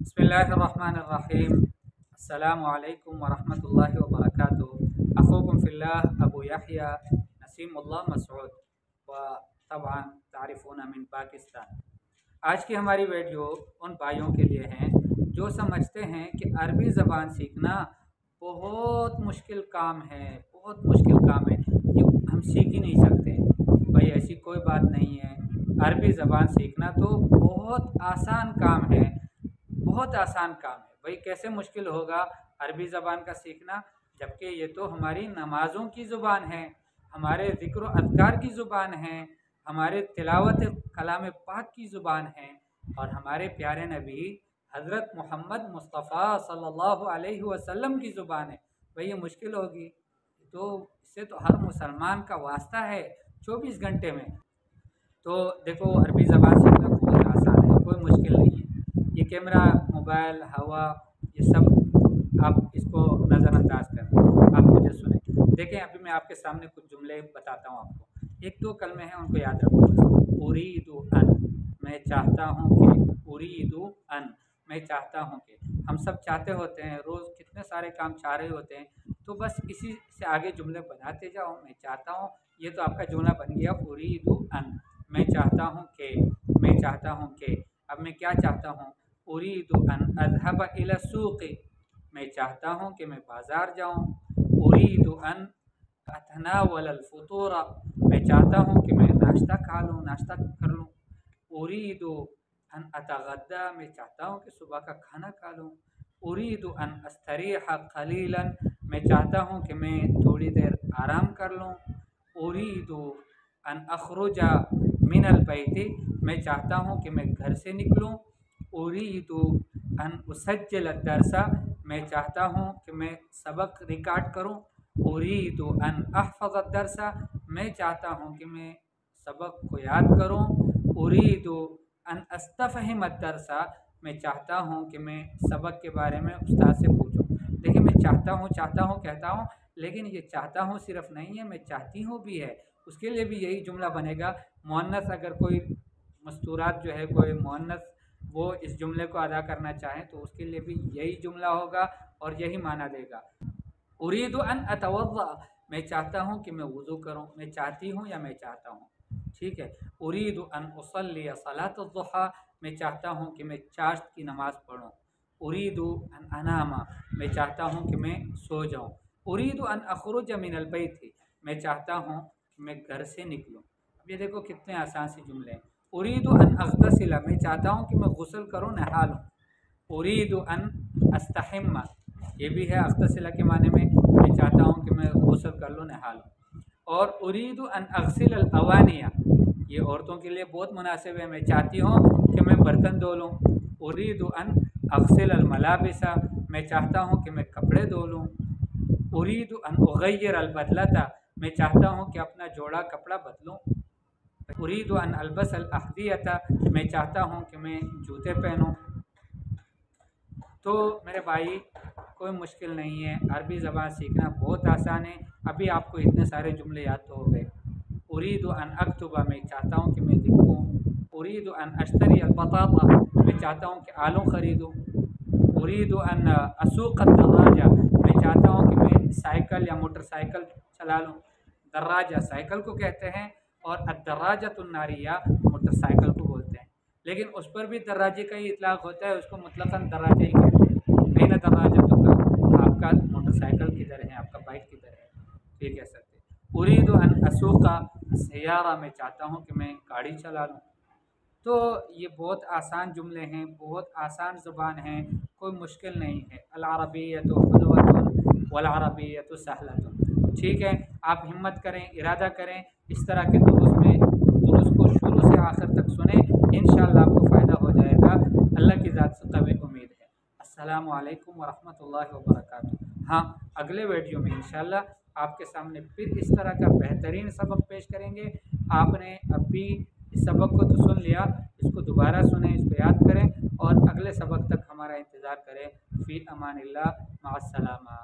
बिस्मिल्लाहिर्रहमानिर्रहीम। अस्सलामु अलैकुम वरहमतुल्लाहि वबरकातुहू। अखूकुम फिल्लाह अबू यहया नसीमुल्लाह मसऊद व तबआन तारिफून मिन पाकिस्तान। आज की हमारी वीडियो उन भाइयों के लिए हैं जो समझते हैं कि अरबी ज़बान सीखना बहुत मुश्किल काम है, बहुत मुश्किल काम है, ये हम सीख ही नहीं सकते। भाई ऐसी कोई बात नहीं है। अरबी ज़बान सीखना तो बहुत आसान काम है, बहुत आसान काम है। भाई कैसे मुश्किल होगा अरबी ज़बान का सीखना, जबकि ये तो हमारी नमाज़ों की ज़ुबान है, हमारे ज़िक्र व अज़कार की ज़ुबान है, हमारे तिलावत कलाम पाक की ज़ुबान है और हमारे प्यारे नबी हज़रत मोहम्मद मुस्तफ़ा सल्लल्लाहु अलैहि वसल्लम की ज़ुबान है। भाई ये मुश्किल होगी तो इससे तो हर मुसलमान का वास्ता है 24 घंटे में। तो देखो अरबी ज़बान सीखना बहुत आसान है, कोई मुश्किल नहीं है। ये कैमरा, मोबाइल, हवा, ये सब आप इसको नज़रअंदाज करें। आप मुझे सुने, देखें अभी मैं आपके सामने कुछ जुमले बताता हूँ आपको। एक दो कलमे हैं, उनको याद रखो। उरीदु अन, मैं चाहता हूँ कि। उरीदु अन, मैं चाहता हूँ कि। हम सब चाहते होते हैं, रोज़ कितने सारे काम चाह रहे होते हैं, तो बस इसी से आगे जुमले बनाते जाओ। मैं चाहता हूँ, ये तो आपका जुमला बन गया उरीदु अन, मैं चाहता हूँ कि, मैं चाहता हूँ कि। अब मैं क्या चाहता हूँ? उरीदु अन अज़हब इला सूक़, मैं चाहता हूँ कि मैं बाज़ार जाऊँ। उरीदु अन अतनावल फ़ुतूर, मैं चाहता हूँ कि मैं नाश्ता खा लूँ, नाश्ता कर लूँ। उरीदु अन अतगद्दा, मैं चाहता हूँ कि सुबह का खाना खा लूँ। उरीदु अन अस्तरीह क़लीलन, मैं चाहता हूँ कि मैं थोड़ी देर आराम कर लूँ। उरीदु अन अखरुजा मिनल बैति, मैं चाहता हूँ कि मैं घर से निकलूँ। उरीदु अन उसज्जिल दरसा, मैं चाहता हूँ कि मैं सबक रिकॉर्ड करूँ। उरीदु अन अहफ़ज़ दरसा, मैं चाहता हूँ कि मैं सबक को याद करूँ। उरीदु अन अस्तफ़हिम दरसा, मैं चाहता हूँ कि मैं सबक के बारे में उस्ताद से पूछूँ। देखिए मैं चाहता हूँ कहता हूँ, लेकिन ये चाहता हूँ सिर्फ नहीं है, मैं चाहती हूँ भी है। उसके लिए भी यही जुमला बनेगा। मुअन्नस अगर कोई मस्तूरात जो है, कोई मुअन्नस वो इस जुमले को अदा करना चाहें तो उसके लिए भी यही जुमला होगा और यही माना देगा। उरीदु अन अतवज़्ज़ा, मैं चाहता हूँ कि मैं वज़ू करूँ, मैं चाहती हूँ या मैं चाहता हूँ, ठीक है। उरीदु अन उसल्ली सलातुज़्ज़ुहा, मैं चाहता हूँ कि मैं चाश्त की नमाज़ पढ़ूँ। उरीदु अन अनामा, मैं चाहता हूँ कि मैं सो जाऊँ। उरीदु अन अखरुज मिनल बैति, मैं चाहता हूँ कि मैं घर से निकलूँ। अब ये देखो कितने आसान से जुमले हैं। उरीदु अन अग़तसिला, मैं चाहता हूँ कि मैं गुस्ल करूँ, नहा लूँ। उरीदु अन अस्तहिम्मा, ये भी है अग़तसिला के माने में, मैं चाहता हूँ कि मैं गुस्ल कर लूँ, नहा लूँ। और उरीदु अन अग़सिल अल अवानिया, ये औरतों के लिए बहुत मुनासिब है, मैं चाहती हूँ कि मैं बर्तन धो लूँ। उरीदु अन अग़सिल अल मलाबिसा, मैं चाहता हूँ कि मैं कपड़े धो लूँ। उरीदु अन उग़य्यर अल बदलता, मैं चाहता हूँ कि अपना जोड़ा कपड़ा बदलूँ। उरीदु अन अल्बस अल अहदियता, मैं चाहता हूँ कि मैं जूते पहनूँ। तो मेरे भाई कोई मुश्किल नहीं है, अरबी ज़बान सीखना बहुत आसान है। अभी आपको इतने सारे जुमले याद तो हो गए। उरीदु अन अक्तुबा, मैं चाहता हूँ कि मैं लिखूँ। उरीदु अन अश्तरी अल बताता, मैं चाहता हूँ कि आलू ख़रीदूँ। उरीदु अन असूक़ दर्राजा, मैं चाहता हूँ कि मैं साइकिल या मोटरसाइकिल चला लूँ। दर्राजा साइकिल को कहते हैं और अद्दर्राजतुन नारिया मोटरसाइकिल को बोलते हैं, लेकिन उस पर भी दर्राजे का ही इतलाक़ होता है, उसको मुतलक़न दर्राजा ही कहते हैं। ऐन दर्राजतुका, आपका मोटरसाइकिल किधर है, आपका बाइक किधर है, ये कह सकते हैं। उरीदु अन असूक़ा सय्यारा, मैं चाहता हूँ कि मैं गाड़ी चला लूँ। तो ये बहुत आसान जुमले हैं, बहुत आसान ज़ुबान है, कोई मुश्किल नहीं है। अल अरबिय्यतु हुल्वतुन वल अरबिय्यतु सहलतुन, ठीक है। आप हिम्मत करें, इरादा करें, इस तरह के दुरुस को शुरू से आखिर तक सुने, इंशाअल्लाह आपको फ़ायदा हो जाएगा। अल्लाह की ज़ात से कभी उम्मीद है। अस्सलामु अलैकुम वरहमतुल्लाहि वबरकातुहू। हाँ, अगले वीडियो में इंशाअल्लाह आपके सामने फिर इस तरह का बेहतरीन सबक पेश करेंगे। आपने अभी इस सबक को तो सुन लिया, इसको दोबारा सुनें, इसको याद करें और अगले सबक तक हमारा इंतज़ार करें। फ़ी अमानिल्लाह, मअस्सलामा।